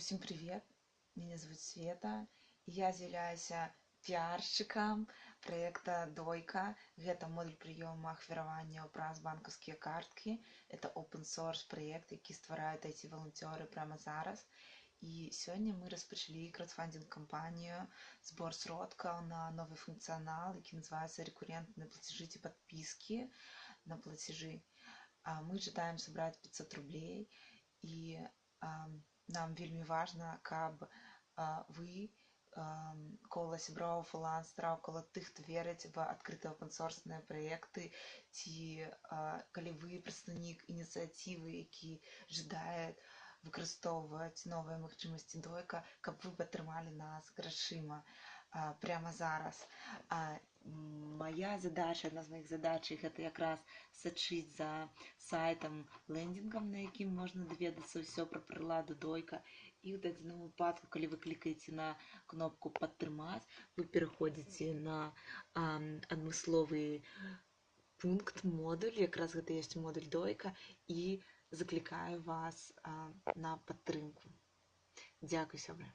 Усім привет! Меня зовут Света. Я з'яўляюся піаршчыкам проекта Дойка. Гэта модуль прыёму ахвяраванняў праз банкаўскія карткі. Это open source проект, які ствараюць IT-валанцёры прямо зараз. І сёння мы распачалі краудфандинг-кампанію, збор сродкаў на новы функцыянал, які называецца рекуррентные платежи ці подписки на платежи. Мы жадаем сабраць 500 рублей і нам вельмі важна, каб вы, кола сяброў фрылансераў, кола тых, хто верыць в адкрытыя апенсорсныя праекты, ці калі вы прадстаўнік ініцыятывы, які жадае выкарыстоўваць новыя магчымасці Дойка, каб вы падтрымалі нас грашыма прямо зараз. Моя задача, одна з моих задач, гэта якраз сачыць за сайтам, лендингам, на якім можна даведацца ўсё пра прыладу Дойка. І ў дадзеным выпадку, калі вы клікаеце на кнопку «Падтрымаць», вы пераходзіце на адмысловы пункт, модуль, якраз гэта ёсць модуль Дойка, і заклікаю вас на падтрымку. Дзякуй, сябры.